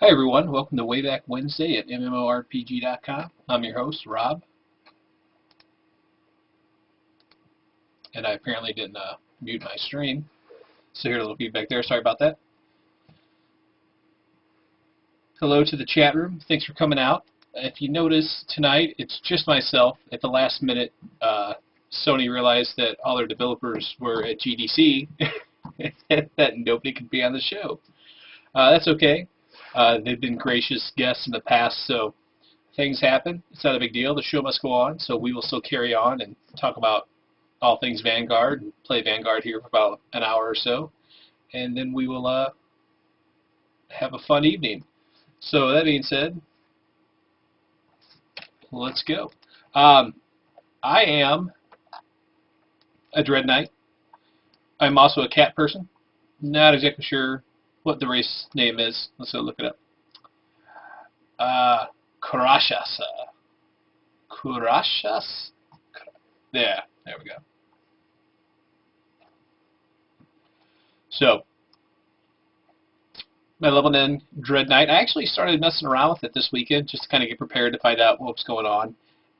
Hi everyone, welcome to Wayback Wednesday at MMORPG.com. I'm your host, Rob. And I apparently didn't mute my stream. So here's a little feedback there, sorry about that. Hello to the chat room, thanks for coming out. If you notice tonight, it's just myself. At the last minute, Sony realized that all their developers were at GDC and that nobody could be on the show. That's okay. They've been gracious guests in the past, so things happen. It's not a big deal. The show must go on, so we will still carry on and talk about all things Vanguard and play Vanguard here for about an hour or so. And then we will have a fun evening. So that being said, let's go. I am a Dread Knight. I'm also a cat person. Not exactly sure what the race name is. Let's go look it up. Kurashas. Kurashas? There we go. So, my level 9 Dread Knight. I actually started messing around with it this weekend just to kind of get prepared to find out what was going on.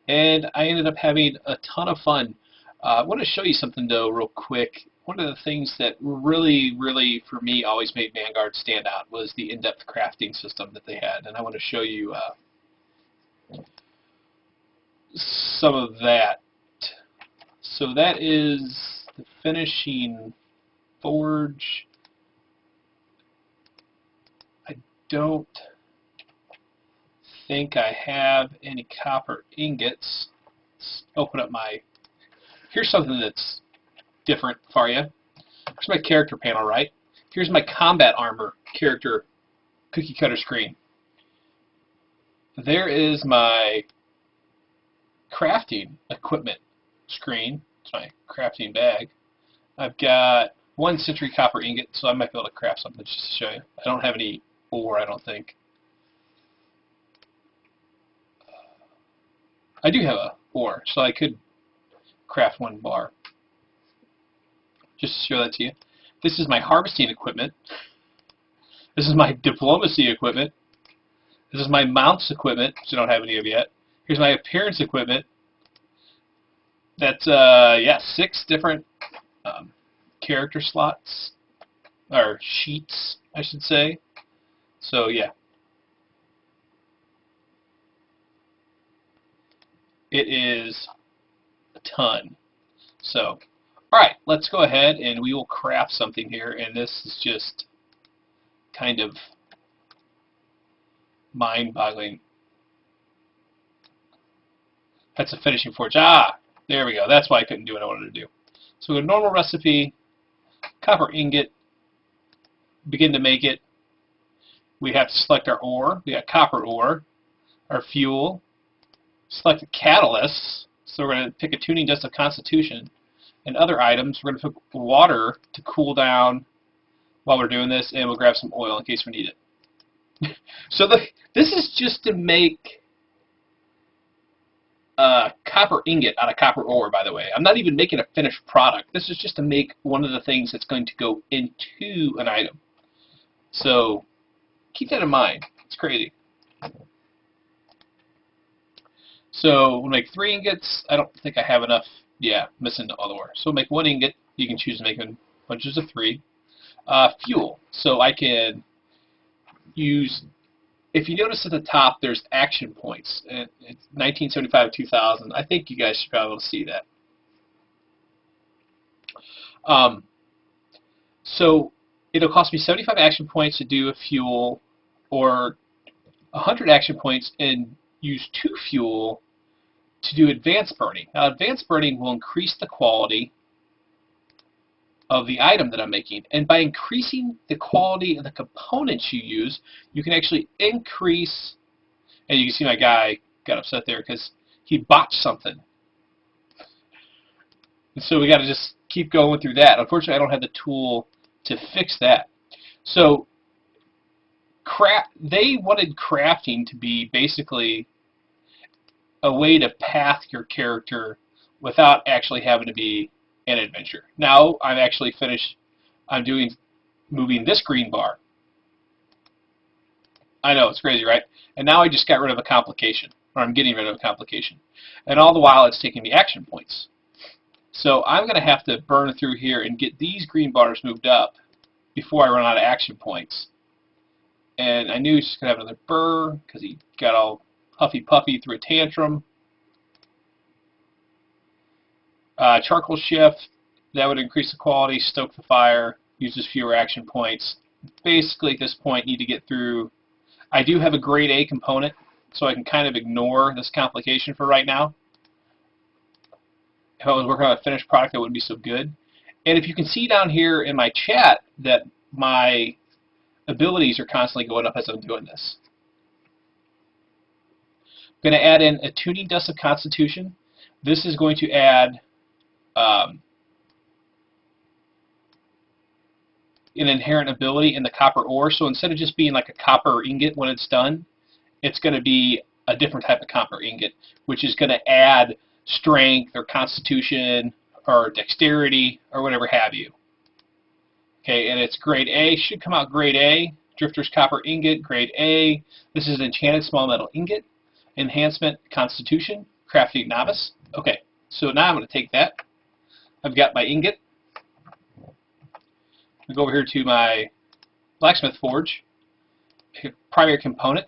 And I ended up having a ton of fun. I want to show you something though real quick. One of the things that really, for me, always made Vanguard stand out was the in-depth crafting system that they had. And I want to show you some of that. So that is the finishing forge. I don't think I have any copper ingots. Let's open up my... Here's something that's different for you. Here's my character panel, right? Here's my combat armor character cookie cutter screen. There is my crafting equipment screen. It's my crafting bag. I've got 1 century copper ingot, so I might be able to craft something just to show you. I don't have any ore, I don't think. I do have a ore, so I could craft 1 bar. Just to show that to you. This is my harvesting equipment. This is my diplomacy equipment. This is my mounts equipment, which I don't have any of yet. Here's my appearance equipment. That's, yeah, 6 different character slots, or sheets, I should say. So, yeah. It is a ton. So, alright, let's go ahead and we will craft something here, and this is just kind of mind-boggling. That's a finishing forge. Ah, there we go. That's why I couldn't do what I wanted to do. So we go normal recipe, copper ingot, begin to make it. We have to select our ore. We got copper ore, our fuel, select the catalyst. So we're going to pick a tuning dust of constitution. And other items, we're going to put water to cool down while we're doing this, and we'll grab some oil in case we need it. So this is just to make copper ingot out of copper ore, by the way. I'm not even making a finished product. This is just to make one of the things that's going to go into an item. So keep that in mind. It's crazy. So we'll make 3 ingots. I don't think I have enough. Yeah, missing all the ore. So we'll make 1 ingot. You can choose to make bunches of 3. Fuel. So I can use, if you notice at the top, there's action points. It's 1975 to 2000. I think you guys should be able to see that. So it'll cost me 75 action points to do a fuel, or 100 action points and use 2 fuel to do advanced burning. Now, advanced burning will increase the quality of the item that I'm making, and by increasing the quality of the components you use, you can actually increase, and you can see my guy got upset there because he botched something. And so we got to just keep going through that. Unfortunately, I don't have the tool to fix that. So they wanted crafting to be basically a way to path your character without actually having to be an adventure. Now I'm actually finished. I'm moving this green bar. I know, it's crazy, right? And now I just got rid of a complication, or I'm getting rid of a complication. And all the while it's taking the action points. So I'm going to have to burn through here and get these green bars moved up before I run out of action points. And I knew he was just going to have another burr because he got all huffy-puffy through a tantrum. Charcoal shift, that would increase the quality, stoke the fire, uses fewer action points. Basically at this point need to get through. I do have a grade A component, so I can kind of ignore this complication for right now. If I was working on a finished product, that wouldn't be so good. And if you can see down here in my chat that my abilities are constantly going up as I'm doing this. I'm going to add in a tuning dust of Constitution. This is going to add an inherent ability in the copper ore. So instead of just being like a copper ingot when it's done, it's going to be a different type of copper ingot, which is going to add strength or constitution or dexterity or whatever have you. Okay, and it's grade A, should come out grade A. Drifter's copper ingot, grade A. This is enchanted small metal ingot. Enhancement, constitution, crafting novice. Okay, so now I'm going to take that. I've got my ingot. I go over here to my blacksmith forge. Primary component.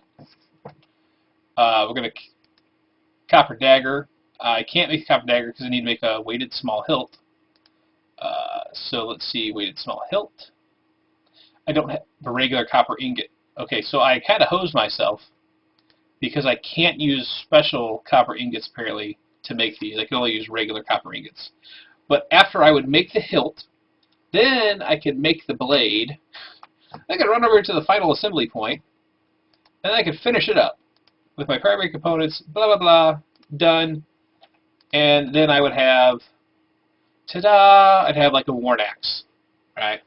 We're going to copper dagger. I can't make a copper dagger because I need to make a weighted small hilt. So let's see, weighted small hilt. I don't have a regular copper ingot. Okay, so I kind of hosed myself because I can't use special copper ingots apparently to make these. I can only use regular copper ingots. But after I would make the hilt, then I could make the blade. I could run over to the final assembly point, and I could finish it up with my primary components, blah, blah, blah, done. And then I would have, ta-da, I'd have like a worn axe, right?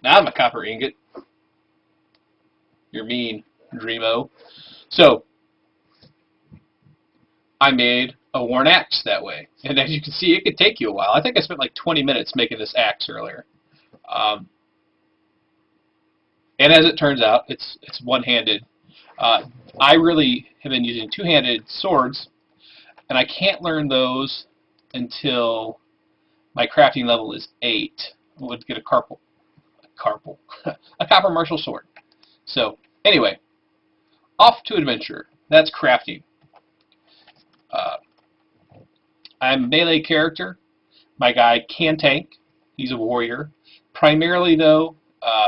Now I'm a copper ingot. You're mean, Dreamo. So, I made a worn axe that way. And as you can see, it could take you a while. I think I spent like 20 minutes making this axe earlier. And as it turns out, it's one-handed. I really have been using two-handed swords, and I can't learn those until my crafting level is 8. I would get a a copper martial sword. So, anyway, off to adventure. That's crafting. I'm a melee character. My guy can tank. He's a warrior. Primarily, though,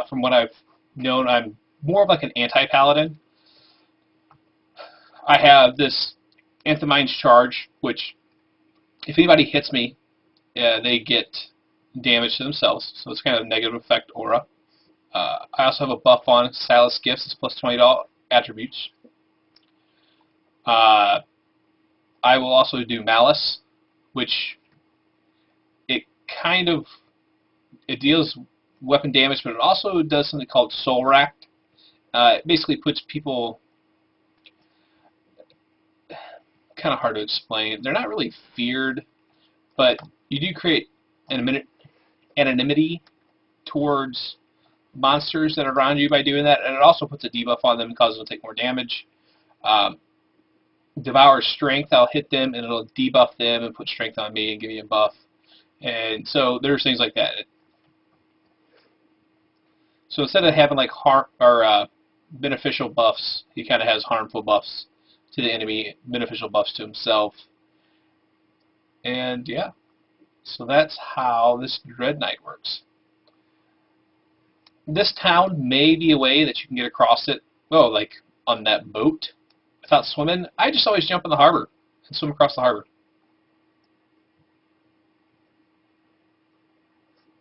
from what I've known, I'm more of like an anti-paladin. I have this Anthemine's Charge, which, if anybody hits me, they get damage to themselves, so it's kind of a negative effect aura. I also have a buff on Silas Gifts, it's plus $20 attributes. I will also do Malice, which it deals weapon damage, but it also does something called Soul Rack. It basically puts people, kind of hard to explain. They're not really feared, but you do create anonymity towards monsters that are around you by doing that, and it also puts a debuff on them and causes them to take more damage. Devour Strength, I'll hit them and it'll debuff them and put strength on me and give me a buff. And so there's things like that. So instead of having like beneficial buffs, he kind of has harmful buffs to the enemy, beneficial buffs to himself. And yeah, so that's how this Dread Knight works. This town may be a way that you can get across it, well, like on that boat without swimming. I just always jump in the harbor and swim across the harbor.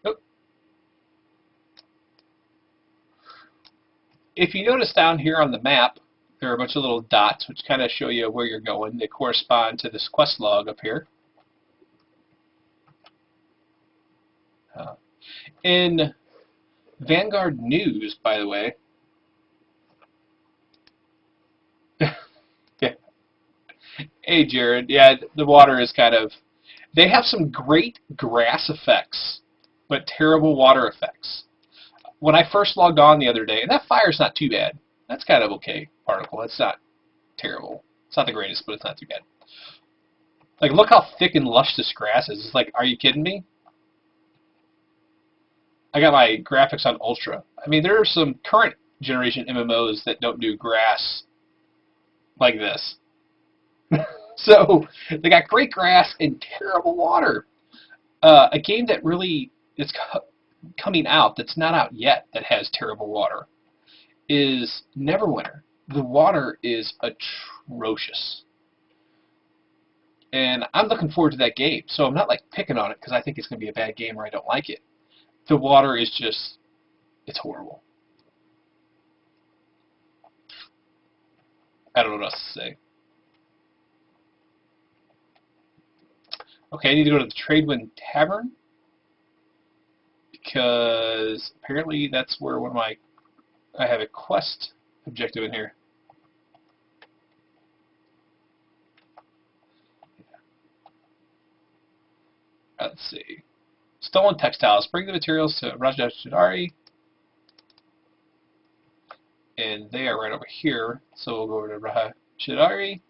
Nope. If you notice down here on the map, there are a bunch of little dots which kind of show you where you're going. They correspond to this quest log up here. In Vanguard news, by the way, yeah. Hey Jared, yeah, the water is kind of, they have some great grass effects, but terrible water effects. When I first logged on the other day, and that fire's not too bad, That's kind of okay particle. It's not terrible. It's not the greatest, but it's not too bad. Like, look how thick and lush this grass is. It's like, are you kidding me? I got my graphics on Ultra. I mean, there are some current generation MMOs that don't do grass like this. So, they got great grass and terrible water. A game that really is coming out, that's not out yet, that has terrible water, is Neverwinter. The water is atrocious. And I'm looking forward to that game, so I'm not like picking on it because I think it's going to be a bad game or I don't like it. The water is just, it's horrible. I don't know what else to say. Okay, I need to go to the Tradewind Tavern because apparently that's where one of my, I have a quest objective in here. Let's see. Stolen textiles. Bring the materials to Raja Shidari. And they are right over here. So we'll go over to Raja Shidari.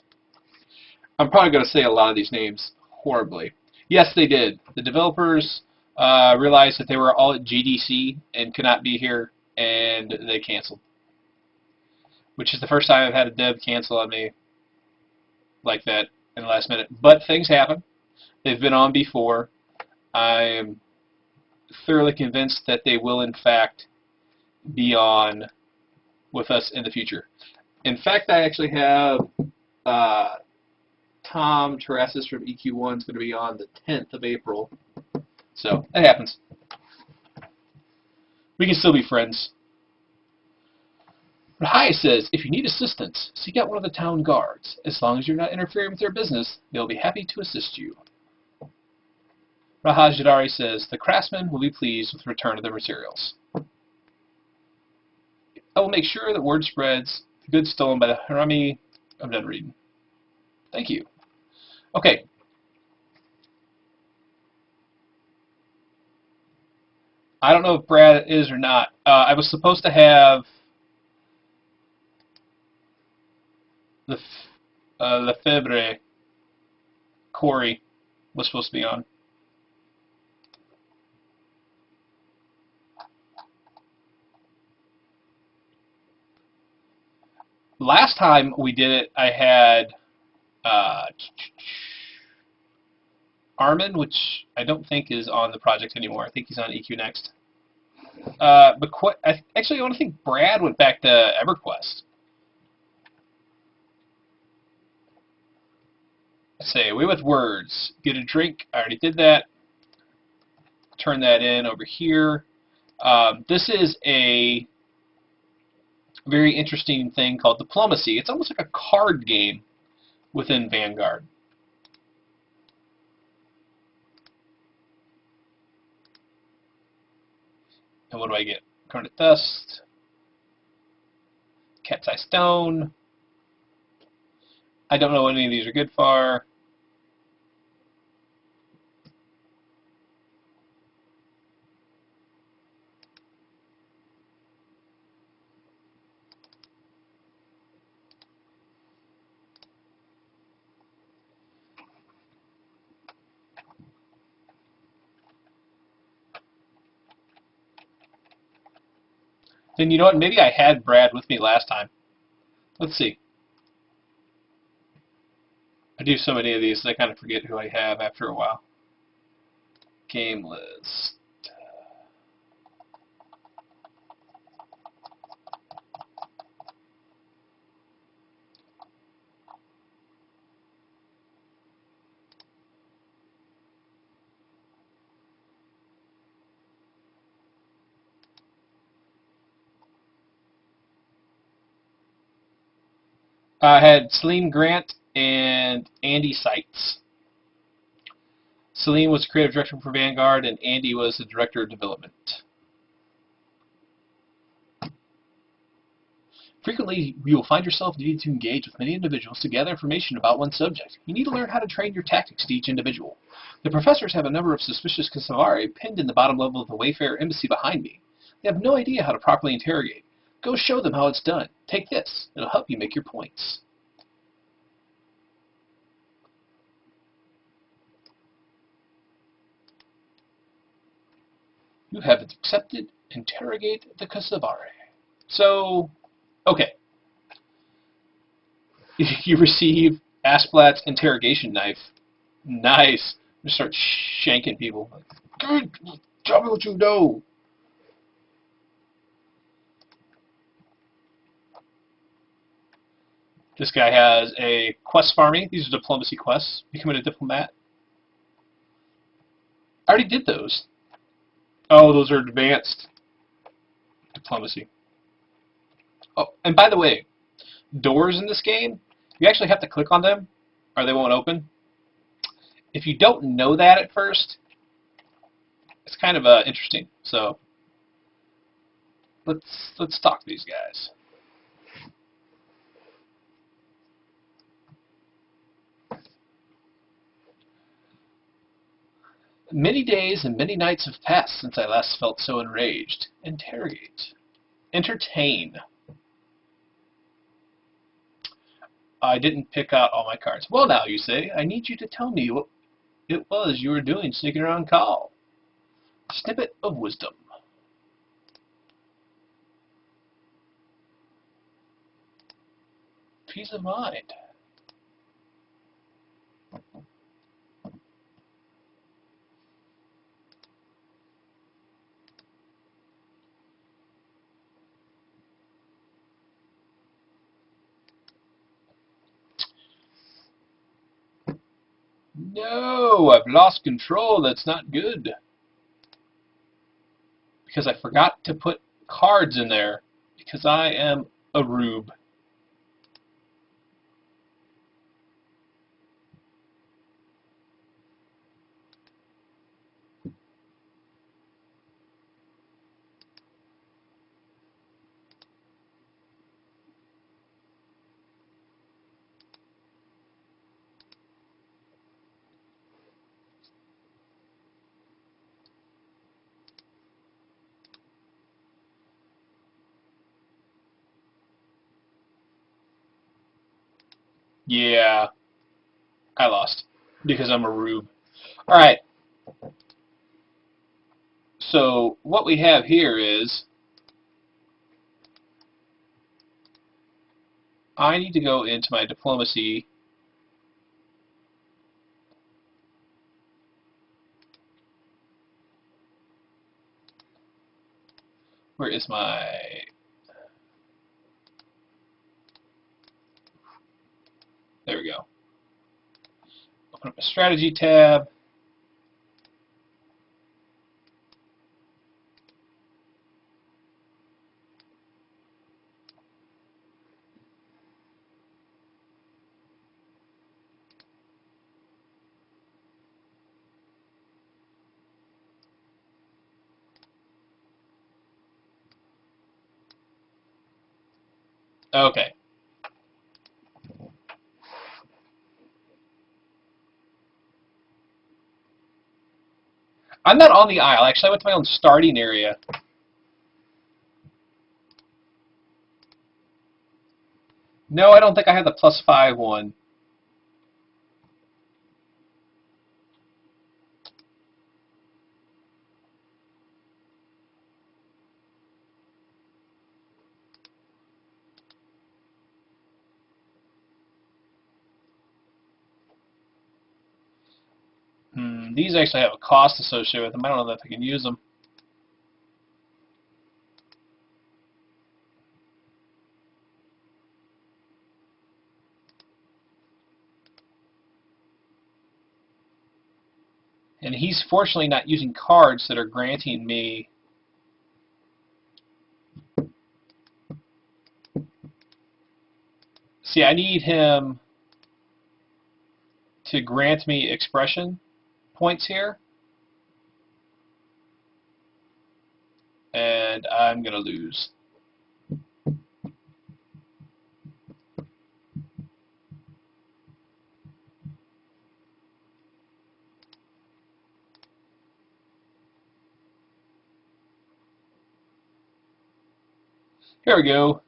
I'm probably going to say a lot of these names horribly. Yes, they did. The developers realized that they were all at GDC and could not be here, and they canceled. Which is the first time I've had a dev cancel on me like that in the last minute. But things happen. They've been on before. I am thoroughly convinced that they will, in fact, be on with us in the future. In fact, I actually have Tom Terrassis from EQ1 is going to be on the 10th of April. So, that happens. We can still be friends. Rahai says, if you need assistance, seek out one of the town guards. As long as you're not interfering with their business, they'll be happy to assist you. Rahaj Jadari says, the craftsman will be pleased with the return of their materials. I will make sure that word spreads the goods stolen by the Harami. I'm done reading. Thank you. Okay. I don't know if Brad is or not. I was supposed to have the Lefebvre, Corey, was supposed to be on. Last time we did it, I had Armin, which I don't think is on the project anymore. I think he's on EQ Next. But actually, I want to think Brad went back to EverQuest. Let's say, away with words. Get a drink. I already did that. Turn that in over here. This is a very interesting thing called Diplomacy. It's almost like a card game within Vanguard. And what do I get? Garnet Dust, Cat's Eye Stone. I don't know what any of these are good for. Then you know what? Maybe I had Brad with me last time. Let's see. I do so many of these that I kind of forget who I have after a while. Game list. I had Celine Grant and Andy Seitz. Celine was the creative director for Vanguard, and Andy was the director of development. Frequently, you will find yourself needing to engage with many individuals to gather information about one subject. You need to learn how to train your tactics to each individual. The professors have a number of suspicious Casavari pinned in the bottom level of the Wayfarer embassy behind me. They have no idea how to properly interrogate. Go show them how it's done. Take this. It'll help you make your points. You have accepted. Interrogate the Kasabare. So, okay. You receive Asplat's interrogation knife. Nice. Just start shanking people. Good. Tell me what you know. This guy has a quest farming. These are diplomacy quests. Becoming a diplomat. I already did those. Oh, those are advanced diplomacy. Oh, and by the way, doors in this game, you actually have to click on them or they won't open. If you don't know that at first, it's kind of interesting. So let's talk to these guys. Many days and many nights have passed since I last felt so enraged. Interrogate. Entertain. I didn't pick out all my cards. Well, now, you say, I need you to tell me what it was you were doing sneaking around Call. Snippet of wisdom. Peace of mind. No, I've lost control. That's not good. Because I forgot to put cards in there. Because I am a rube. Yeah, I lost. Because I'm a rube. Alright. So, what we have here is I need to go into my diplomacy. Where is my... There we go. Open up a strategy tab. Okay. I'm not on the aisle. Actually, I went to my own starting area. No, I don't think I have the +5 one. These actually have a cost associated with them. I don't know if I can use them. And he's fortunately not using cards that are granting me... See, I need him to grant me expression points here. And I'm going to lose. Here we go.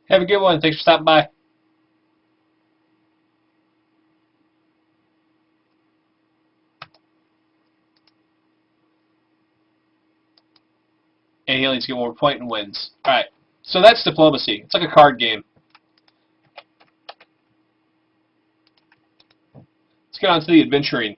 Have a good one. Thanks for stopping by. And he only needs to get 1 more point and wins. Alright, so that's diplomacy. It's like a card game. Let's get on to the adventuring.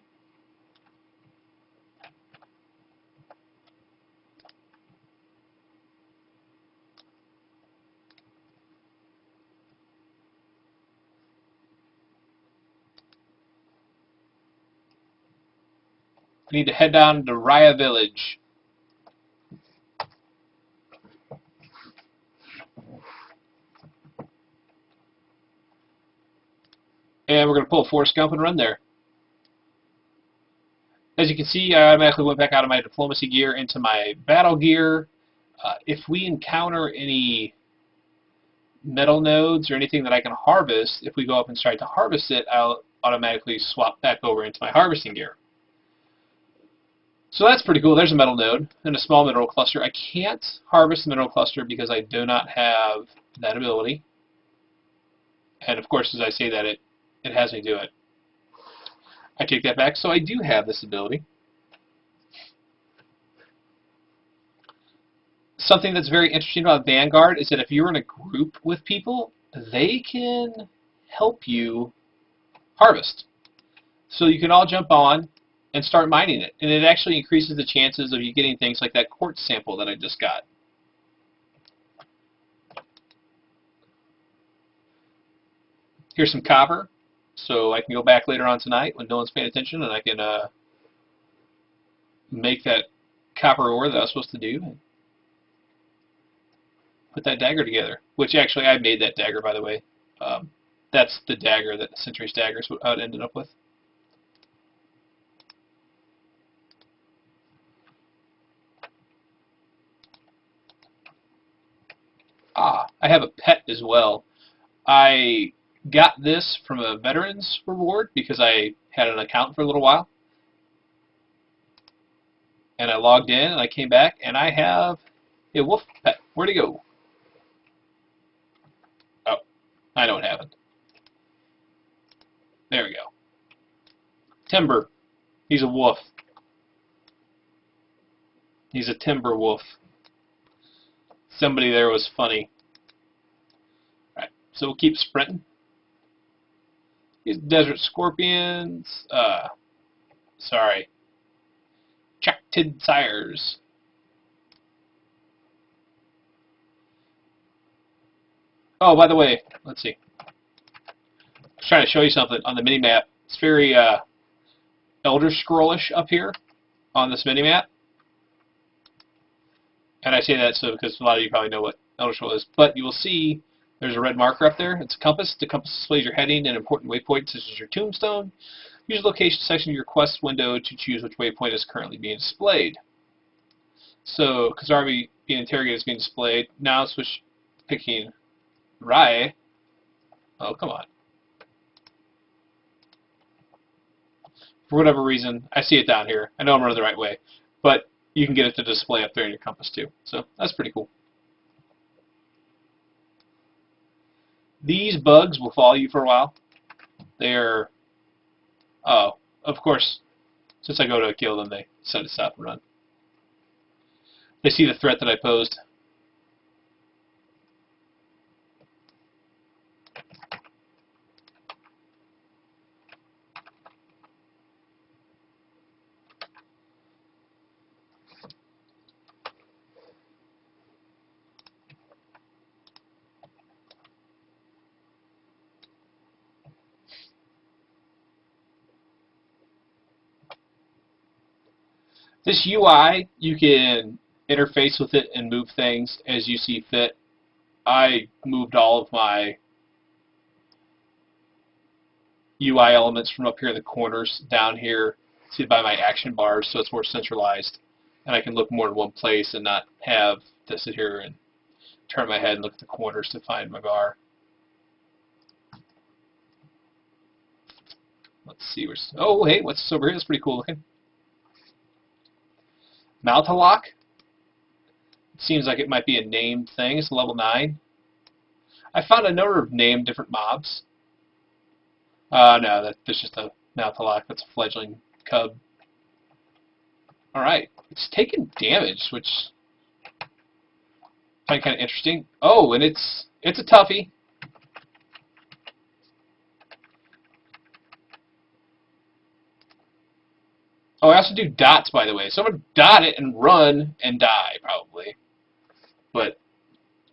We need to head down to Raya Village. And we're going to pull a Forrest Gump and run there. As you can see, I automatically went back out of my diplomacy gear into my battle gear. If we encounter any metal nodes or anything that I can harvest, if we go up and try to harvest it, I'll automatically swap back over into my harvesting gear. So that's pretty cool. There's a metal node and a small mineral cluster. I can't harvest the mineral cluster because I do not have that ability. And of course, as I say that, it has me do it. I take that back, so I do have this ability. Something that's very interesting about Vanguard is that if you're in a group with people, they can help you harvest. So you can all jump on and start mining it. And it actually increases the chances of you getting things like that quartz sample that I just got. Here's some copper, so I can go back later on tonight when no one's paying attention and I can make that copper ore that I was supposed to do. And put that dagger together, which actually I made that dagger, by the way. That's the dagger, that the Century's dagger is what I ended up with. I have a pet as well. I got this from a veterans reward because I had an account for a little while. And I logged in and I came back and I have a wolf pet. Where'd he go? Oh, I know what happened. There we go. Timber. He's a wolf. He's a timber wolf. Somebody there was funny. Alright, so we'll keep sprinting. These desert scorpions. Sorry. Chactid sires. Oh, by the way, let's see. I was trying to show you something on the mini-map. It's very Elder Scrollish up here on this mini-map. And I say that so because a lot of you probably know what Elder Scroll is. But you will see there's a red marker up there. It's a compass. The compass displays your heading and important waypoints such as your tombstone. Use the location section of your quest window to choose which waypoint is currently being displayed. So, Kazarvi being interrogated is being displayed. Now switch picking Rai. Oh, come on. For whatever reason, I see it down here. I know I'm running the right way. But you can get it to display up there in your compass too. So that's pretty cool. These bugs will follow you for a while. They're, oh, of course, since I go to kill them, they decide to stop and run. They see the threat that I posed. This UI, you can interface with it and move things as you see fit. I moved all of my UI elements from up here in the corners down here to by my action bars, so it's more centralized, and I can look more in one place and not have to sit here and turn my head and look at the corners to find my bar. Let's see. Oh, hey, what's this over here? That's pretty cool looking. Maltalock. It seems like it might be a named thing. It's level 9. I found a number of named different mobs. No, that's just a Maltalock. That's a fledgling cub. Alright. It's taking damage, which I find kind of interesting. Oh, and it's a toughie. Oh, I also do dots, by the way. So I'm going to dot it and run and die, probably. But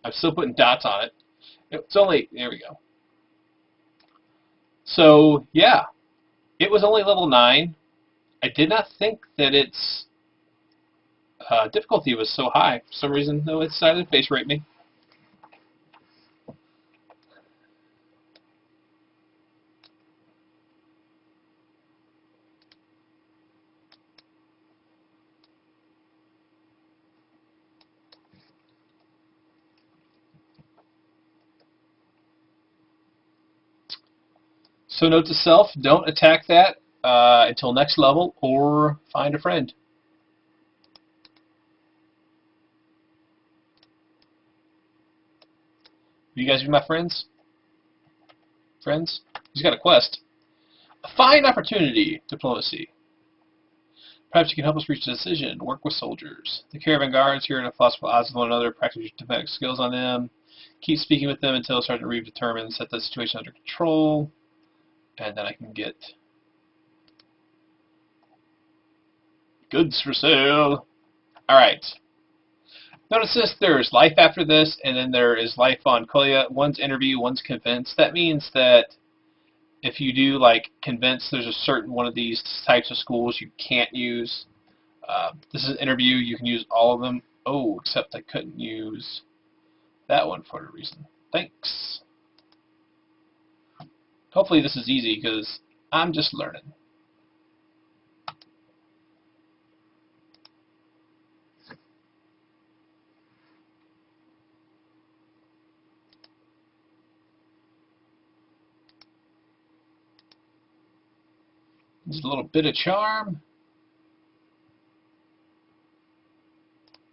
I'm still putting dots on it. It's only, there we go. So, yeah. It was only level 9. I did not think that its difficulty was so high. For some reason, though, it decided to face rape me. So note to self, don't attack that until next level or find a friend. Will you guys be my friends? Friends? He's got a quest. A fine opportunity. Diplomacy. Perhaps you can help us reach a decision. Work with soldiers. The caravan guards here in a philosophical odds with one another. Practice your diplomatic skills on them. Keep speaking with them until Sergeant Reeve determines set the situation under control. And then I can get goods for sale. Alright. Notice this, there's life after this, and then there is life on Kolia. One's interview, one's convince. That means that if you do like convince, there's a certain one of these types of schools you can't use. This is interview, you can use all of them. Oh, except I couldn't use that one for a reason. Thanks. Hopefully this is easy because I'm just learning. Just a little bit of charm.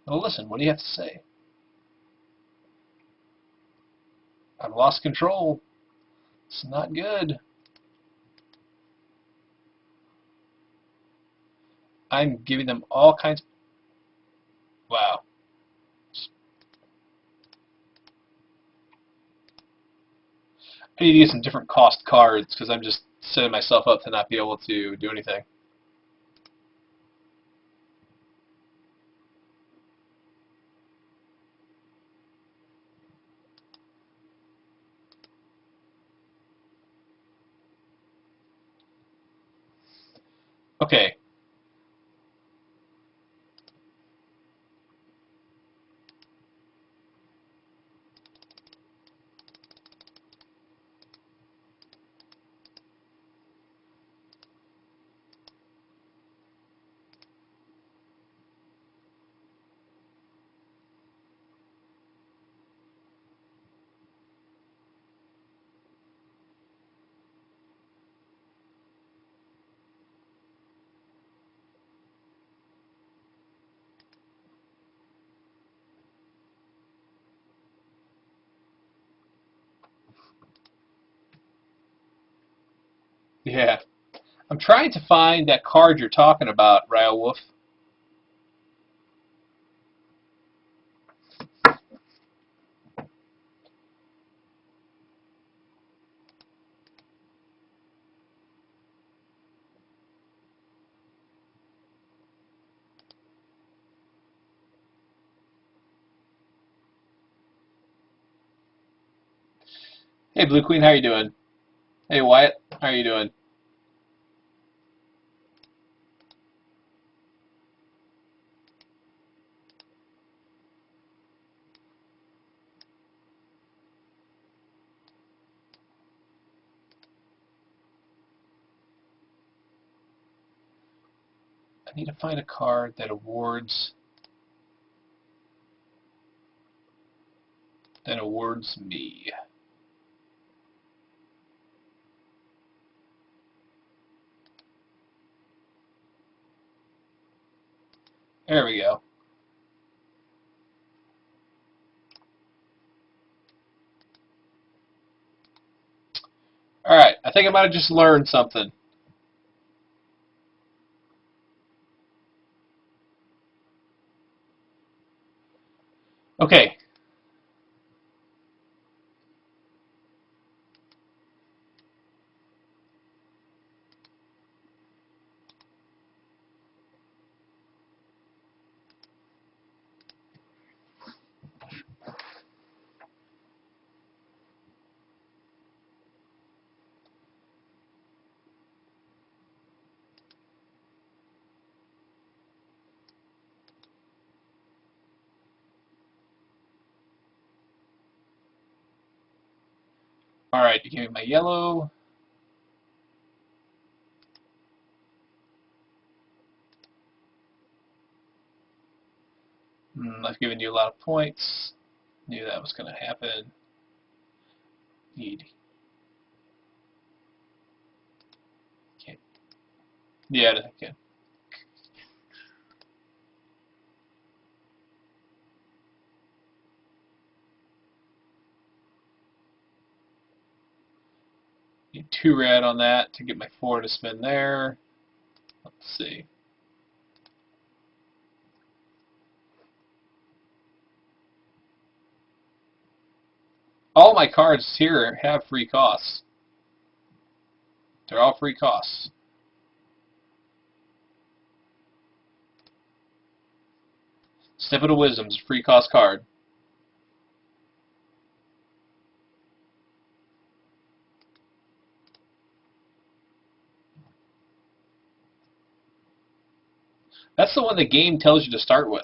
Well, listen, what do you have to say? I've lost control. It's not good. I'm giving them all kinds. Wow. I need to get some different cost cards because I'm just setting myself up to not be able to do anything. Okay. Yeah. I'm trying to find that card you're talking about, Rail Wolf. Hey, Blue Queen, how you doing? Hey, Wyatt, how you doing? need to find a card that awards me. There we go. Alright, I think I might have just learned something. Okay. Alright, you give me my yellow. I've given you a lot of points. Knew that was going to happen. Need. Okay. Yeah, I can. Need 2 red on that to get my 4 to spin there. Let's see. All my cards here have free costs. They're all free costs. Snippet of Wisdom's free cost card. That's the one the game tells you to start with.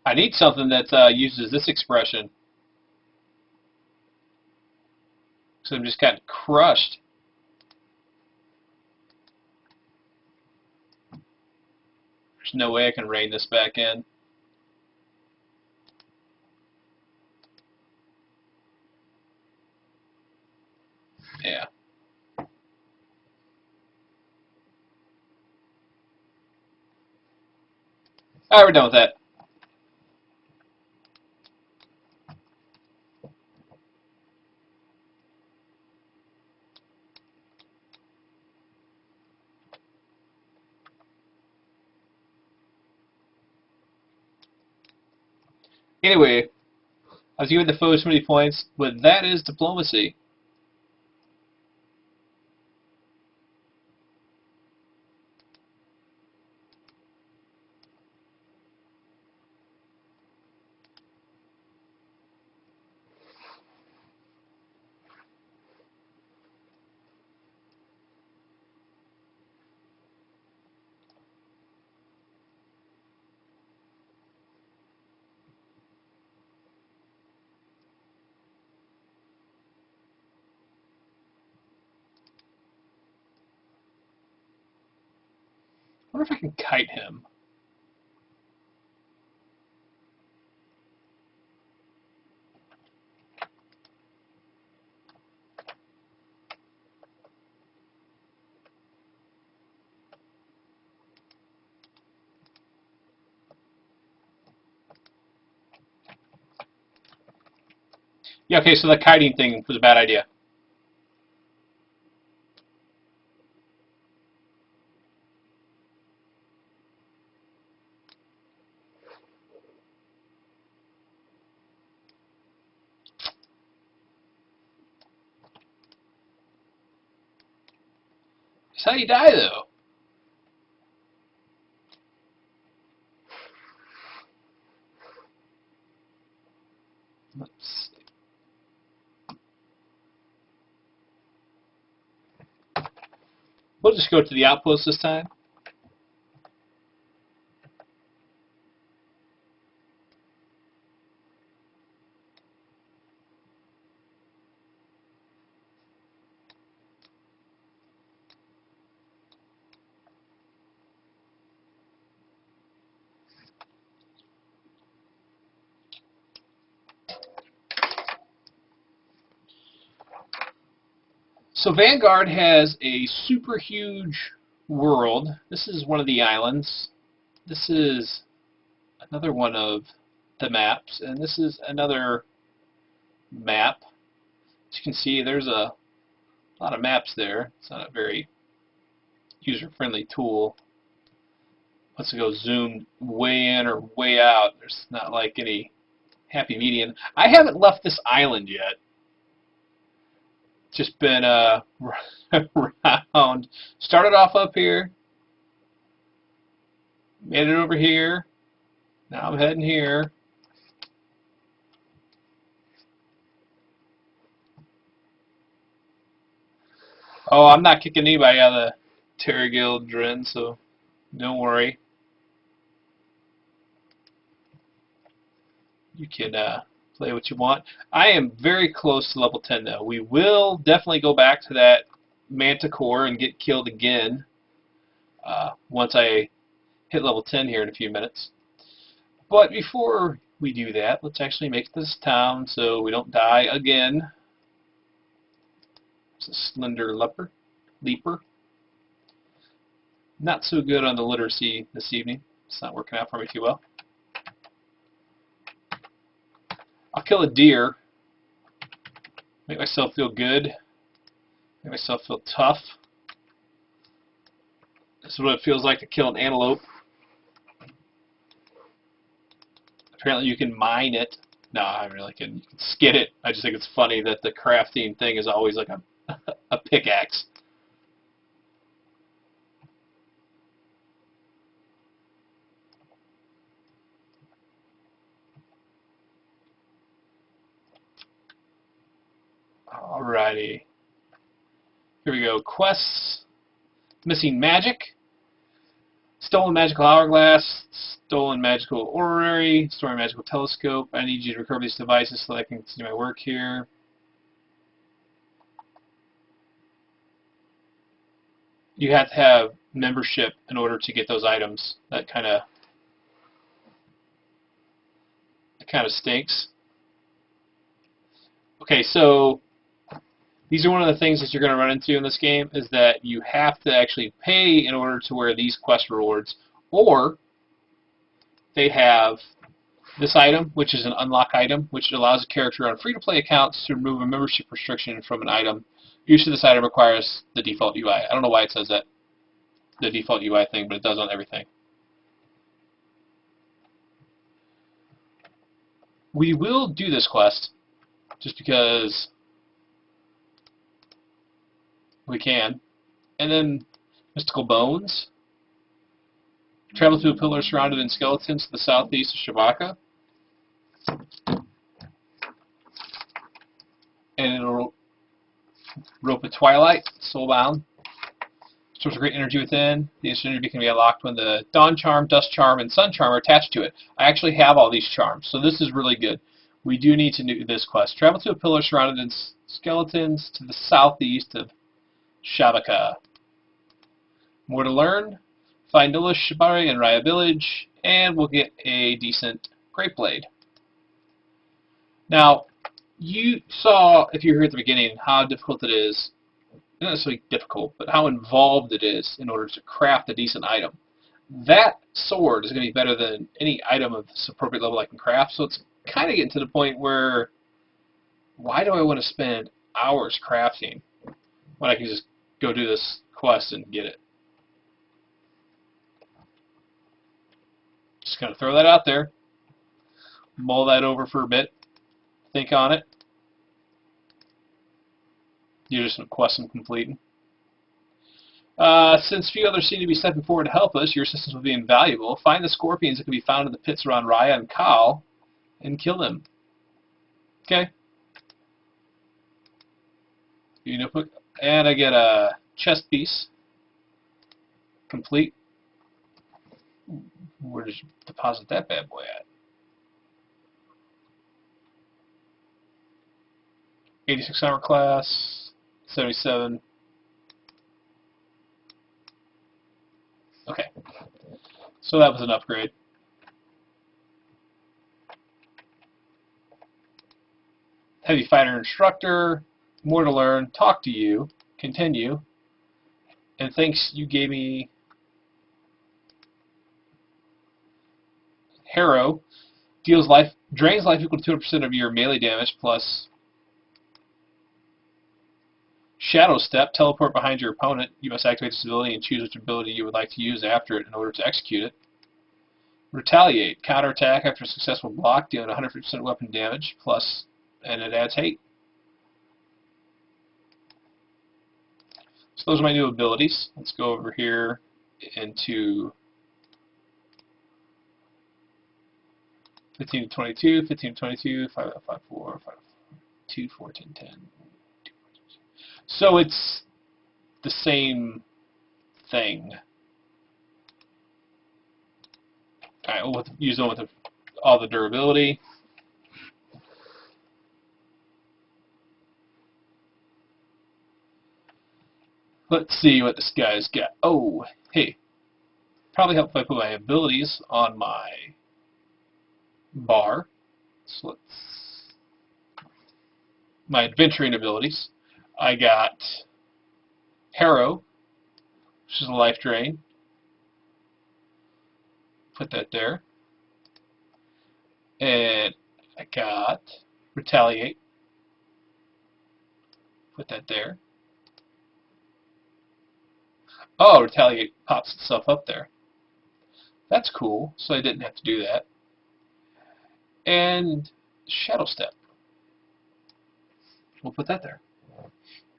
I need something that uses this expression. So I'm just kind of crushed. There's no way I can rein this back in. Yeah. Alright, we're done with that. Anyway, I was giving the foes so many points, but that is diplomacy. I wonder if I can kite him. Yeah, okay, so the kiting thing was a bad idea. That's how you die, though. Let's see. We'll just go to the outpost this time. So Vanguard has a super huge world. This is one of the islands. This is another one of the maps, and this is another map. As you can see, there's a lot of maps there. It's not a very user-friendly tool. Once it goes zoomed way in or way out, there's not like any happy median. I haven't left this island yet. Just been around. Started off up here. Made it over here. Now I'm heading here. Oh, I'm not kicking anybody out of the Terra Guild Dren, so don't worry. You can play what you want. I am very close to level 10 though. We will definitely go back to that Manticore and get killed again once I hit level 10 here in a few minutes. But before we do that, let's actually make this town so we don't die again. It's a slender leaper. Not so good on the literacy this evening. It's not working out for me too well. I'll kill a deer, make myself feel good, make myself feel tough. This is what it feels like to kill an antelope. Apparently you can mine it. No, I really can. You can skid it. I just think it's funny that the crafting thing is always like a pickaxe. Alrighty. Here we go. Quests. Missing magic. Stolen magical hourglass. Stolen magical orrery. Stolen magical telescope. I need you to recover these devices so that I can continue my work here. You have to have membership in order to get those items. That kind of stinks. Okay, so these are one of the things that you're going to run into in this game, is that you have to actually pay in order to wear these quest rewards, or they have this item, which is an unlock item, which allows a character on free-to-play accounts to remove a membership restriction from an item. Usually this item requires the default UI. I don't know why it says that, the default UI thing, but it does on everything. We will do this quest just because we can. And then Mystical Bones. Travel to a pillar surrounded in skeletons to the southeast of Shabaka. And it'll rope of Twilight, soulbound. Stores a great energy within. The instant energy can be unlocked when the Dawn Charm, Dust Charm, and Sun Charm are attached to it. I actually have all these charms, so this is really good. We do need to do this quest. Travel to a pillar surrounded in skeletons to the southeast of Shabaka. More to learn. Find Nula Shibari and Raya Village, and we'll get a decent Great Blade. Now, you saw, if you were here at the beginning, how difficult it is. Not necessarily difficult, but how involved it is in order to craft a decent item. That sword is going to be better than any item of this appropriate level I can craft, so it's kind of getting to the point where, why do I want to spend hours crafting when I can just go do this quest and get it? Just going to throw that out there, mull that over for a bit, think on it. You're just a quest I'm completing. Since few others seem to be stepping forward to help us, your assistance will be invaluable. Find the scorpions that can be found in the pits around Raya and Kal, and kill them. Okay. And I get a chest piece. Complete. Where did you deposit that bad boy at? 86 armor class, 77. Okay, so that was an upgrade. Heavy fighter instructor, more to learn, talk to you, continue, and thanks you gave me Harrow, drains life equal to 200% of your melee damage plus Shadow Step, teleport behind your opponent. You must activate this ability and choose which ability you would like to use after it in order to execute it. Retaliate, counterattack after a successful block, dealing 100% weapon damage, plus, and it adds hate. So those are my new abilities. Let's go over here into 15 to 22, 15 to 22, 5, 5, 4, 5, 2, 14, 10. So it's the same thing. Alright, we'll use them with all the durability. Let's see what this guy's got. Oh, hey. Probably help if I put my abilities on my bar. So let's... My adventuring abilities. I got Harrow, which is a life drain. Put that there. And I got Retaliate. Put that there. Oh, Retaliate pops itself up there. That's cool, so I didn't have to do that. And Shadow Step. We'll put that there.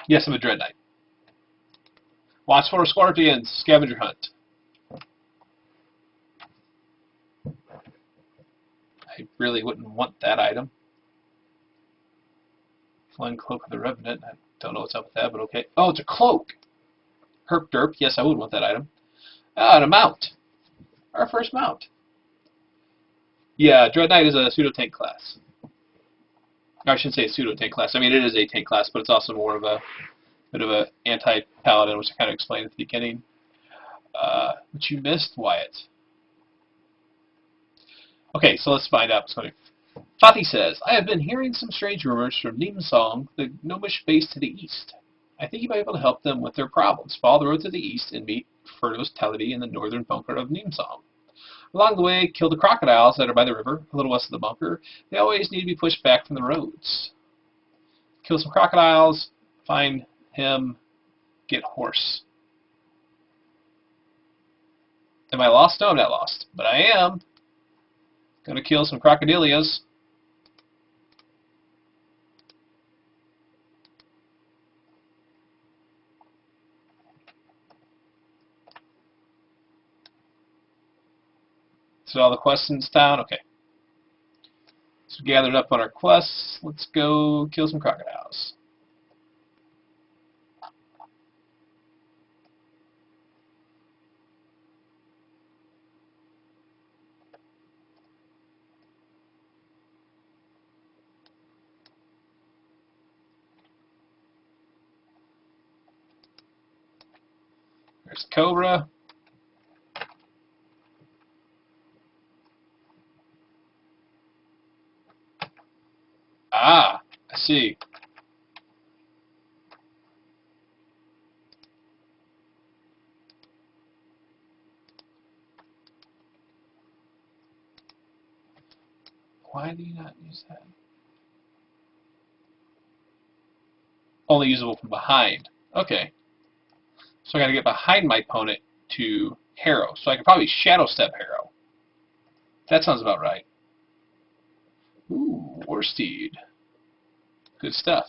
Yes, I'm a Dread Knight. Watch for scorpions, scavenger hunt. I really wouldn't want that item. Flying Cloak of the Revenant. I don't know what's up with that, but okay. Oh, it's a cloak. Herp derp. Yes, I would want that item. Ah, and a mount. Our first mount. Yeah, Dread Knight is a pseudo-tank class. I shouldn't say pseudo-tank class. I mean, it is a tank class, but it's also more of a bit of an anti-paladin, which I kind of explained at the beginning. But you missed, Wyatt. Okay, so let's find out what's going on. Fatih says, I have been hearing some strange rumors from Neemsong, the gnomish base to the east. I think you might be able to help them with their problems. Follow the road to the east and meet Ferdos Teledi in the northern bunker of Neemsong. Along the way, kill the crocodiles that are by the river, a little west of the bunker. They always need to be pushed back from the roads. Kill some crocodiles, find him, get horse. Am I lost? No, I'm not lost. But I am. Gonna kill some crocodilias. So all the questions down? Okay. So gathered up on our quests. Let's go kill some crocodiles. There's Cobra. Ah, I see. Why do you not use that? Only usable from behind. Okay. So I gotta get behind my opponent to Harrow. So I could probably Shadow Step Harrow. That sounds about right. Ooh, Warsteed. Good stuff.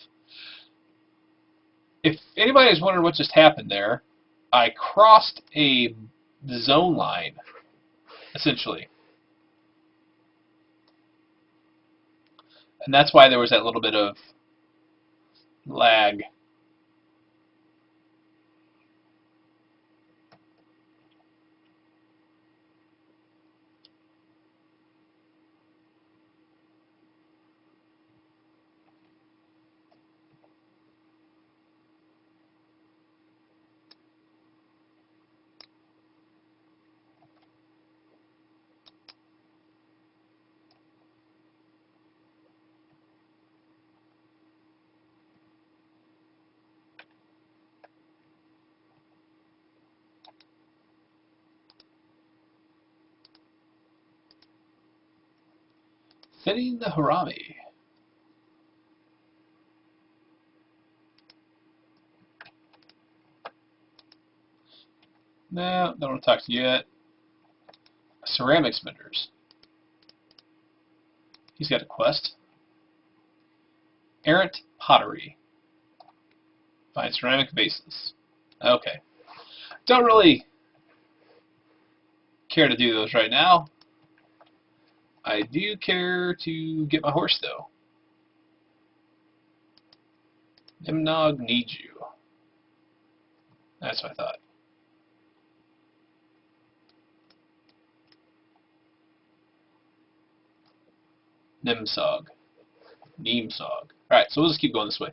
If anybody is wondering what just happened there, I crossed a zone line, essentially. And that's why there was that little bit of lag. Fitting the harami. No, don't want to talk to you yet. Ceramics vendors. He's got a quest. Errant pottery. Find ceramic vases. Okay. Don't really care to do those right now. I do care to get my horse, though. Nimnog needs you. That's what I thought. Nimsog. Neemsog. Alright, so we'll just keep going this way.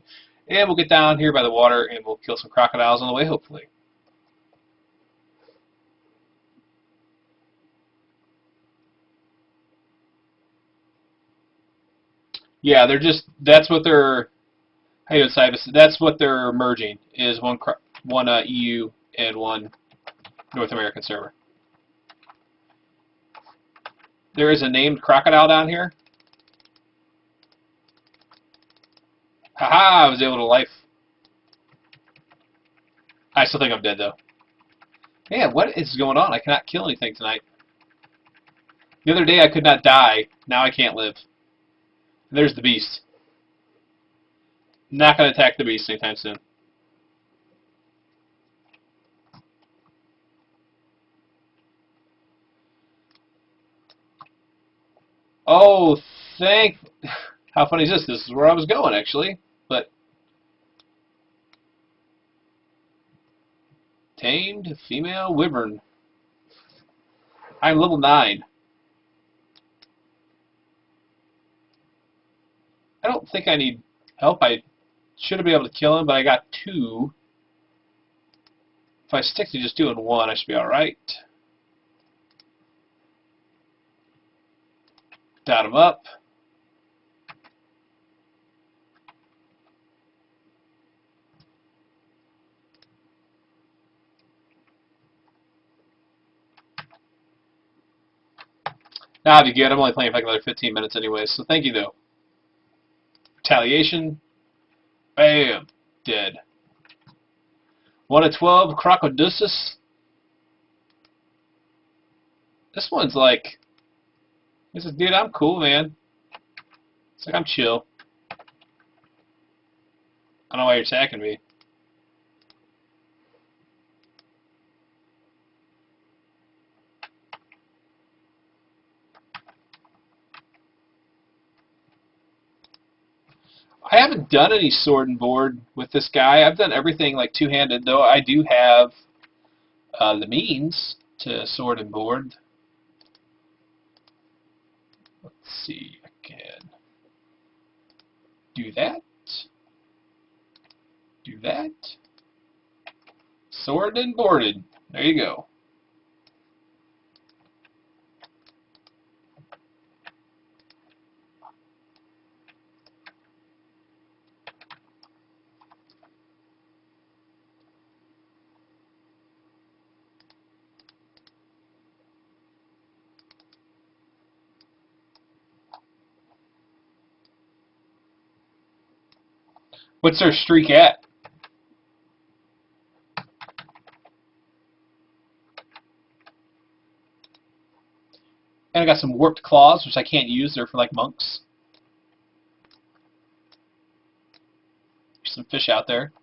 And we'll get down here by the water and we'll kill some crocodiles on the way, hopefully. Yeah, they're just, that's what they're, hey, that's what they're merging, is one EU and one North American server. There is a named crocodile down here. Haha, I was able to life. I still think I'm dead, though. Man, what is going on? I cannot kill anything tonight. The other day I could not die. Now I can't live. There's the beast. Not going to attack the beast anytime soon. Oh, how funny is this? This is where I was going, actually. But tamed female wyvern. I'm level 9. I don't think I need help. I should be able to kill him, but I got 2. If I stick to just doing 1, I should be alright. Dot him up. That'll be good. I'm only playing for like another 15 minutes anyway, so thank you, though. Retaliation. Bam. Dead. 1 of 12, Crocodussus. This one's like, this is, dude, I'm cool, man. It's like I'm chill. I don't know why you're attacking me. I haven't done any sword and board with this guy. I've done everything like two-handed, though I do have the means to sword and board. Let's see, I can do that. Do that. Sword and boarded. There you go. What's their streak at? And I got some warped claws, which I can't use. They're for like monks. There's some fish out there.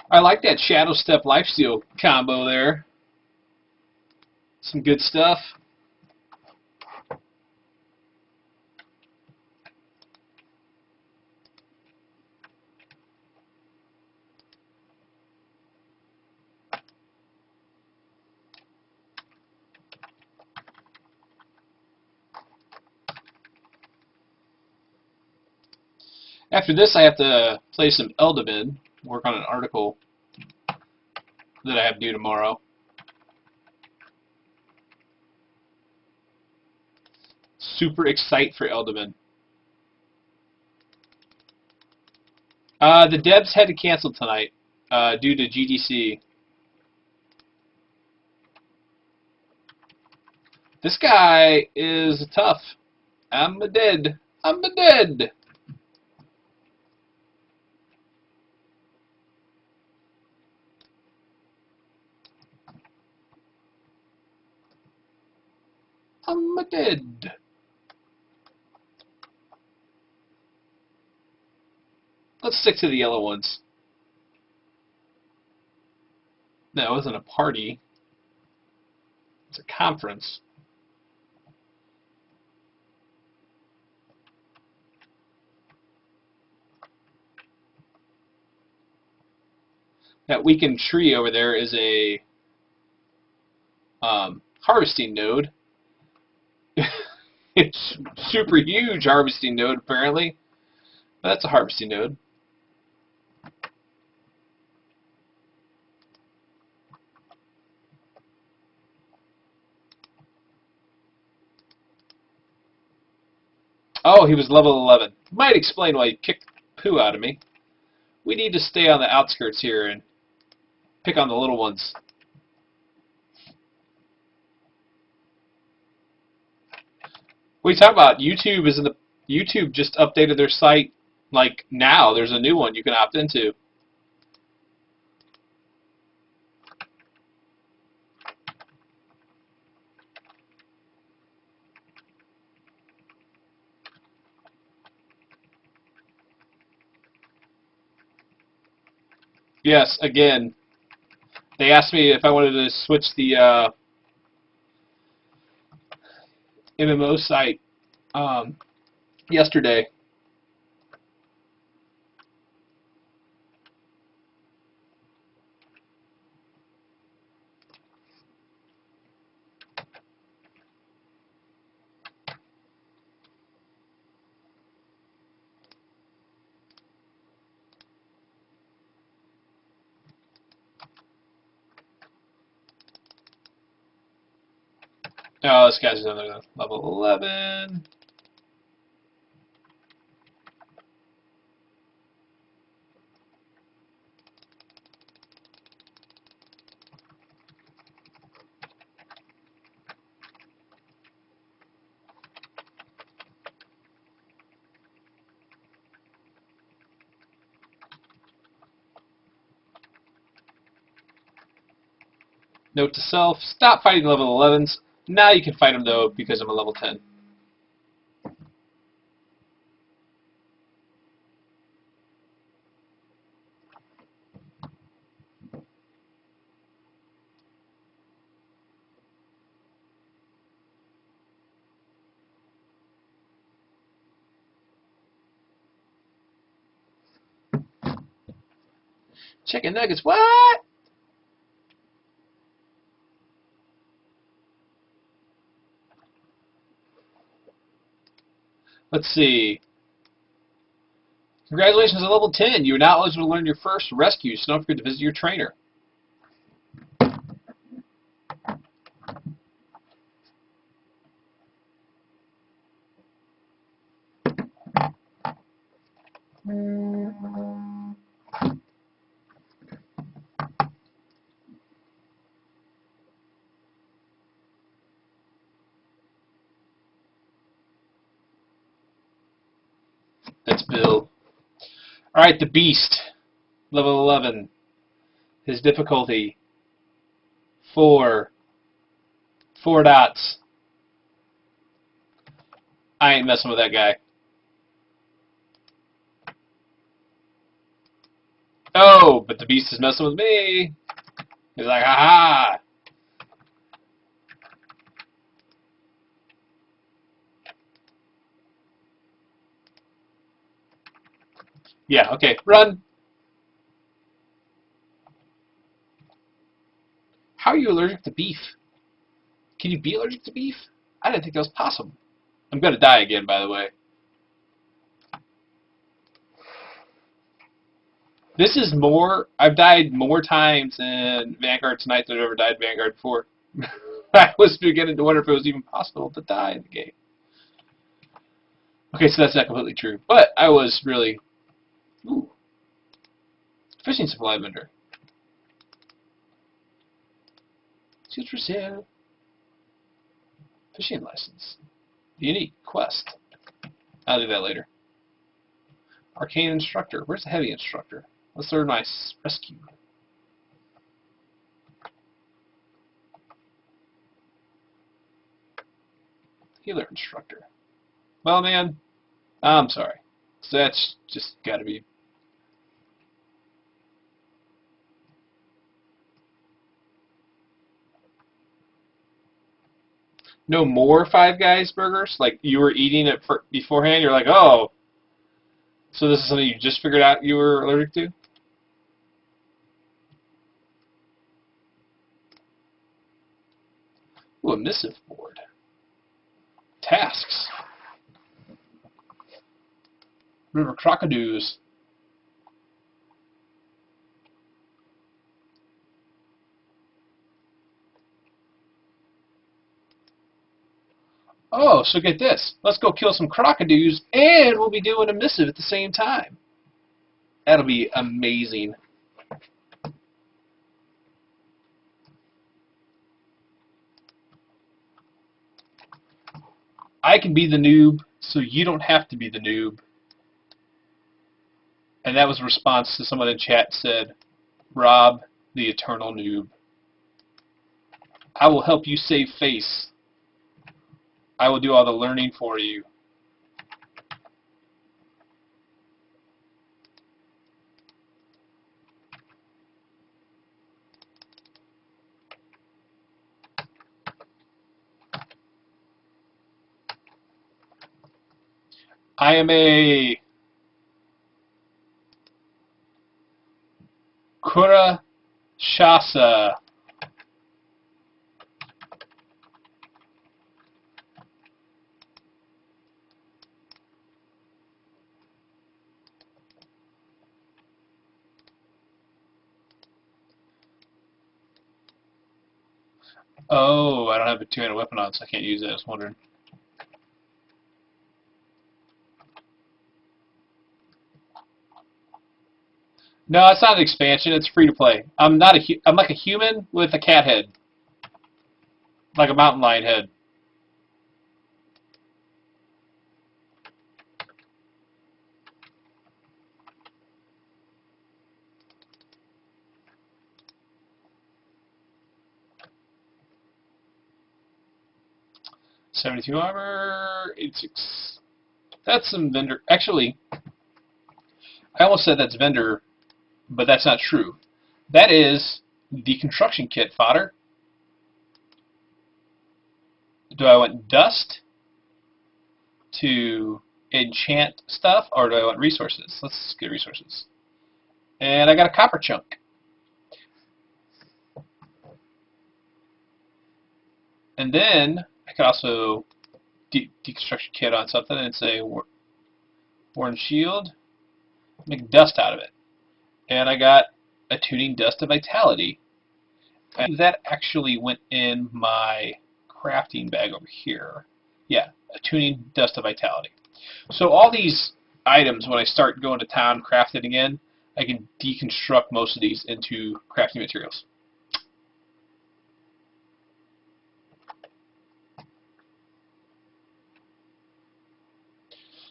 I like that Shadow Step Lifesteal combo there. Some good stuff. After this, I have to play some Eldaman, work on an article that I have due tomorrow. Super excited for Eldaman. The devs had to cancel tonight due to GDC. This guy is tough. I'm a dead. I'm a dead. I'm a dead. Let's stick to the yellow ones. No, it wasn't a party. It's a conference. That weakened tree over there is a harvesting node. It's super huge harvesting node, apparently. That's a harvesting node. Oh, he was level 11. Might explain why he kicked poo out of me. We need to stay on the outskirts here and pick on the little ones. What are you talking about? YouTube just updated their site like now. There's a new one you can opt into. Yes, again, they asked me if I wanted to switch the MMO site yesterday. Oh, this guy's another level 11. Note to self, stop fighting level 11s. Now you can fight them, though, because I'm a level 10. Chicken nuggets, what? Let's see. Congratulations on level 10. You are now eligible to learn your first rescue, so don't forget to visit your trainer. That's Bill. Alright, the Beast. Level 11. His difficulty. 4. 4 dots. I ain't messing with that guy. Oh, but the beast is messing with me. He's like, ha ha. Yeah, okay, run. How are you allergic to beef? Can you be allergic to beef? I didn't think that was possible. I'm going to die again, by the way. This is more, I've died more times in Vanguard tonight than I've ever died in Vanguard before. I was beginning to wonder if it was even possible to die in the game. Okay, so that's not completely true. But I was really... Ooh. Fishing supply vendor. Choose for sale. Fishing license. Unique quest. I'll do that later. Arcane instructor. Where's the heavy instructor? Let's learn my rescue. Healer instructor. Well, man, I'm sorry. So that's just got to be... No more Five Guys burgers? Like, you were eating it beforehand, you're like, oh, so this is something you just figured out you were allergic to? Ooh, a missive board. Tasks. River crocodiles. Oh, so get this. Let's go kill some crocodiles, and we'll be doing a missive at the same time. That'll be amazing. I can be the noob, so you don't have to be the noob. And that was a response to someone in chat said, Rob, the eternal noob. I will help you save face. I will do all the learning for you. I am a Kurashasa. Oh, I don't have a two-handed weapon on, so I can't use it. I was wondering. No, it's not an expansion. It's free to play. I'm not a. I'm like a human with a cat head, like a mountain lion head. .72 armor, 86. That's some vendor. Actually, I almost said that's vendor, but that's not true. That is the construction kit fodder. Do I want dust to enchant stuff, or do I want resources? Let's get resources. And I got a copper chunk. And then I could also deconstruction kit on something and say worn shield, make dust out of it. And I got a tuning dust of vitality. And that actually went in my crafting bag over here. Yeah, a tuning dust of vitality. So all these items, when I start going to town crafting again, I can deconstruct most of these into crafting materials.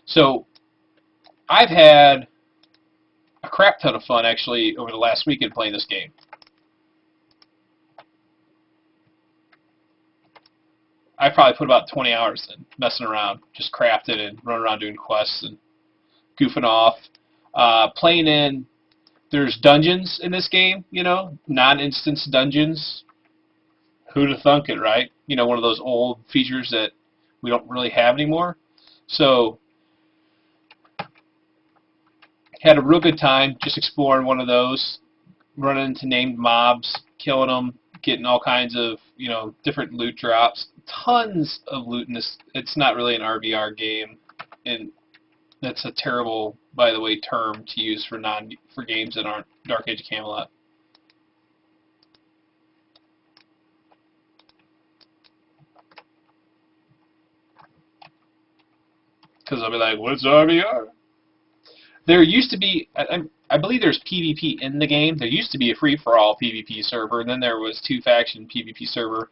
So I've had a crap ton of fun actually over the last weekend playing this game. I probably put about 20 hours in messing around, just crafting and running around doing quests and goofing off. Playing in There's dungeons in this game, non-instance dungeons. Who'd have thunk it, right? One of those old features that we don't really have anymore. So, had a real good time just exploring one of those, running into named mobs, killing them, getting all kinds of, different loot drops. Tons of loot in this. It's not really an RVR game, and that's a terrible, by the way, term to use for games that aren't Dark Age of Camelot. Because I'll be like, what's RVR? There used to be, I believe there's PvP in the game. There used to be a free-for-all PvP server, and then there was two-faction PvP server.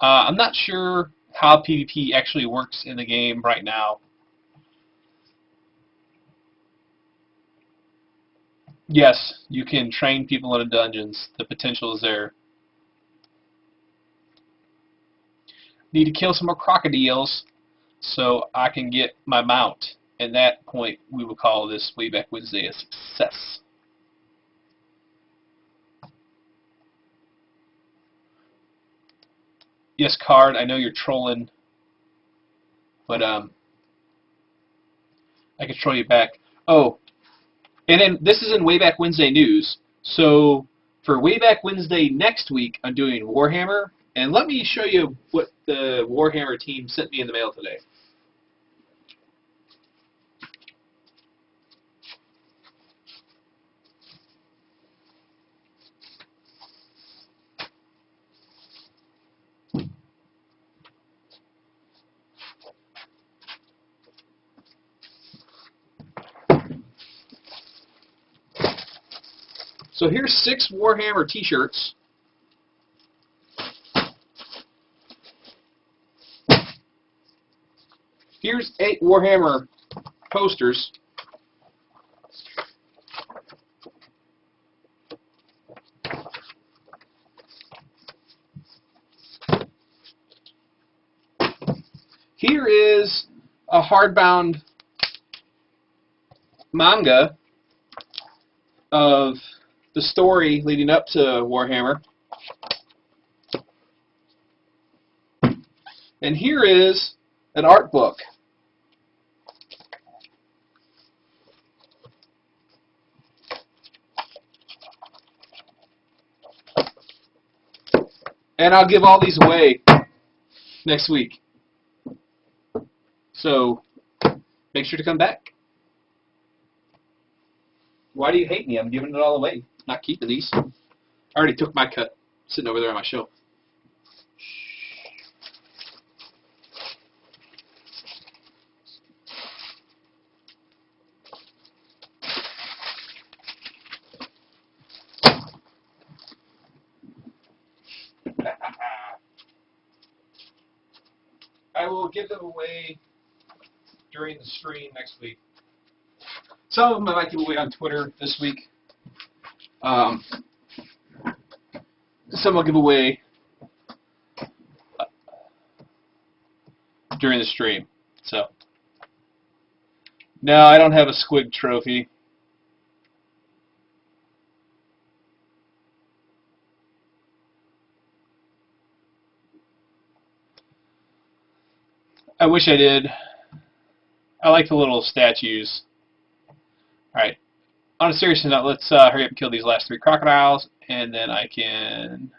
I'm not sure how PvP actually works in the game right now. Yes, you can train people in dungeons. The potential is there. Need to kill some more crocodiles so I can get my mount. At that point, we will call this Wayback Wednesday a success. Yes, Card, I know you're trolling, but I can troll you back. Oh, and then this is in Wayback Wednesday news. So for Wayback Wednesday next week, I'm doing Warhammer, and let me show you what the Warhammer team sent me in the mail today. So here's 6 Warhammer t-shirts. Here's 8 Warhammer posters. Here is a hardbound manga of the story leading up to Warhammer. And here is an art book. And I'll give all these away next week. So make sure to come back. Why do you hate me? I'm giving it all away. Not keeping these. I already took my cut, sitting over there on my shelf. I will give them away during the stream next week. Some of them I might give away on Twitter this week. Some I'll give away during the stream. So, no, I don't have a squig trophy. I wish I did. I like the little statues. Alright. On a serious note, let's hurry up and kill these last 3 crocodiles, and then I can...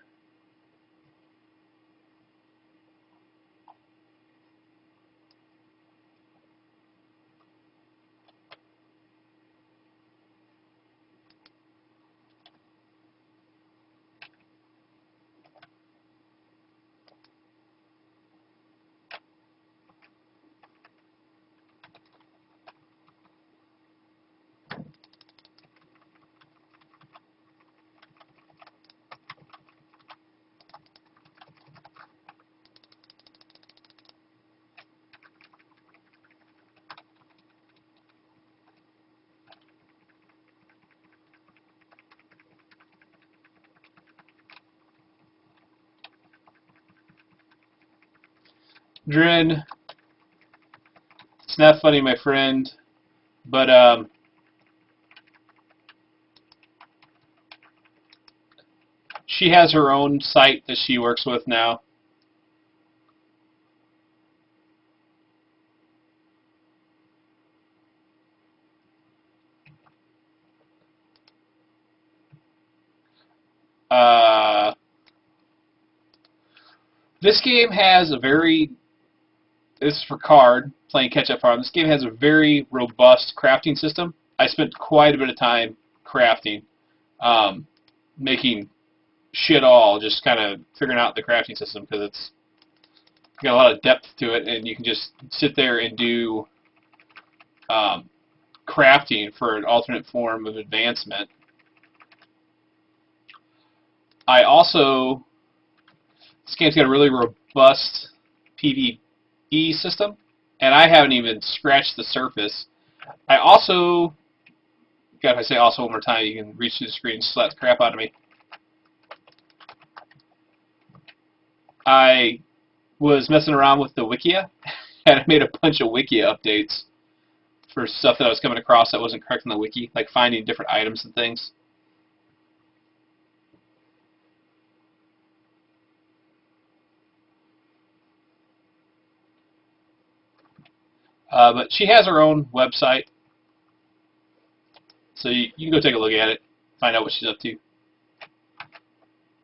Drin, it's not funny, my friend, but She has her own site that she works with now. Uh, this game has a very, this is for card, playing catch-up farm. This game has a very robust crafting system. I spent quite a bit of time crafting, making shit all, just kind of figuring out the crafting system, because it's got a lot of depth to it, and you can just sit there and do crafting for an alternate form of advancement. I also, this game's got a really robust PvE system, and I haven't even scratched the surface. I also, God, if I say also one more time, you can reach through the screen and slap the crap out of me. I was messing around with the Wikia, and I made a bunch of Wikia updates for stuff that I was coming across that wasn't correct in the wiki, like finding different items and things. But she has her own website, so you can go take a look at it, find out what she's up to.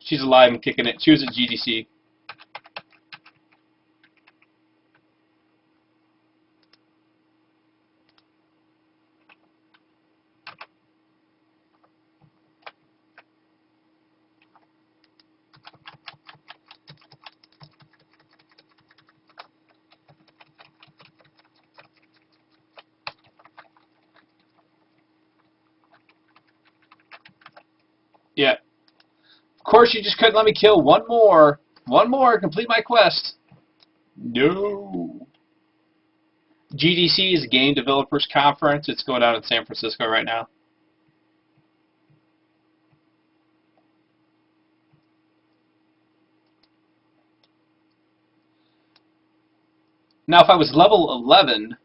She's alive and kicking it. She was at GDC. Yeah. Of course, you just couldn't let me kill one more. One more, complete my quest. No. GDC is a Game Developers Conference. It's going on in San Francisco right now. Now, if I was level 11,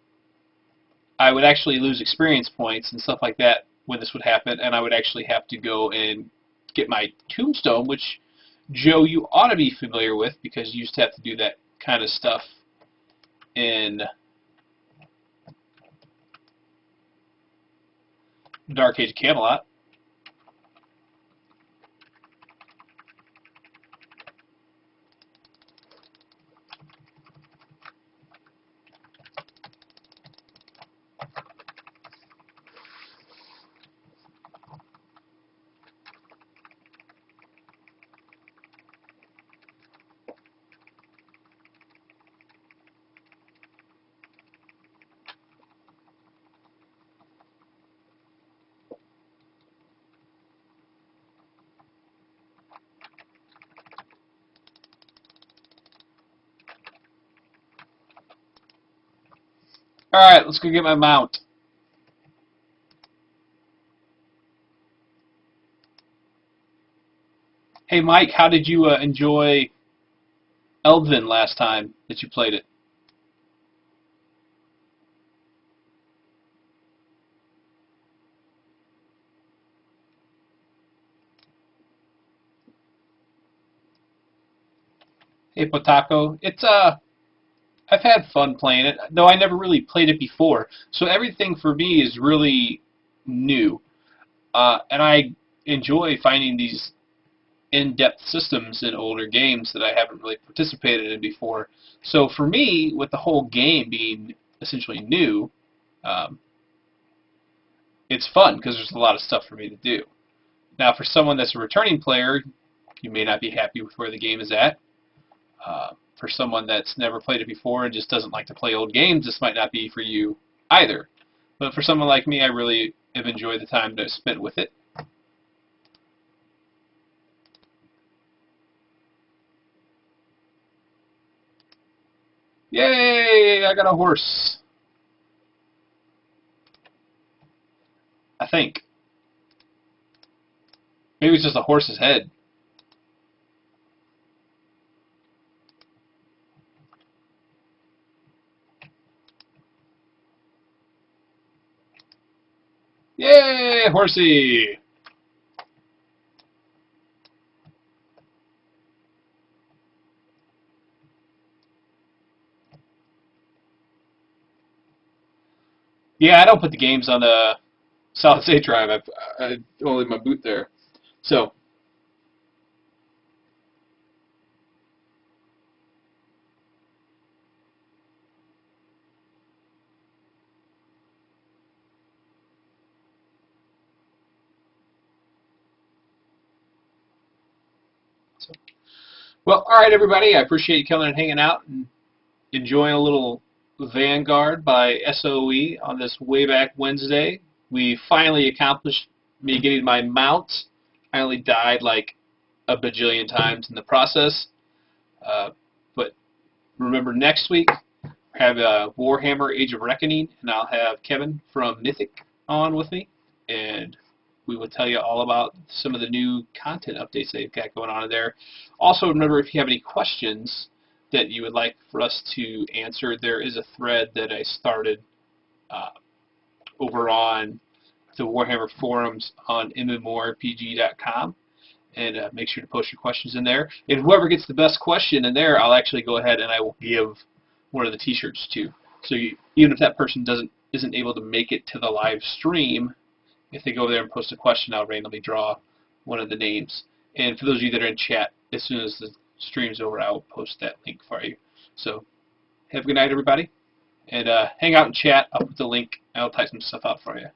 I would actually lose experience points and stuff like that when this would happen, and I would actually have to go and get my tombstone, which, Joe, you ought to be familiar with, because you used to have to do that kind of stuff in Dark Age of Camelot. Alright, let's go get my mount. Hey, Mike, how did you enjoy Eldvin last time that you played it? Hey, Potako. It's, I've had fun playing it, though I never really played it before. So everything for me is really new. And I enjoy finding these in-depth systems in older games that I haven't really participated in before. So for me, with the whole game being essentially new, it's fun because there's a lot of stuff for me to do. Now, for someone that's a returning player, you may not be happy with where the game is at. For someone that's never played it before and just doesn't like to play old games, this might not be for you either. But for someone like me, I really have enjoyed the time that I've spent with it. Yay! I got a horse. I think. Maybe it's just a horse's head. Yay, horsey! Yeah, I don't put the games on a solid state drive. I only my boot there. So, so well, all right, everybody. I appreciate you coming and hanging out and enjoying a little Vanguard by SOE on this Wayback Wednesday. We finally accomplished me getting my mount. I only died like a bajillion times in the process. But remember, next week I have Warhammer Age of Reckoning, and I'll have Kevin from Mythic on with me, and we will tell you all about some of the new content updates they've got going on in there. Also, remember, if you have any questions that you would like for us to answer, there is a thread that I started uh, over on the Warhammer forums on mmorpg.com, and make sure to post your questions in there. And whoever gets the best question in there, I'll actually go ahead and I will give one of the T-shirts to. So even if that person isn't able to make it to the live stream, if they go over there and post a question, I'll randomly draw one of the names. And for those of you that are in chat, as soon as the stream's over, I will post that link for you. So have a good night, everybody, and hang out and chat. I'll put the link. I'll type some stuff out for you.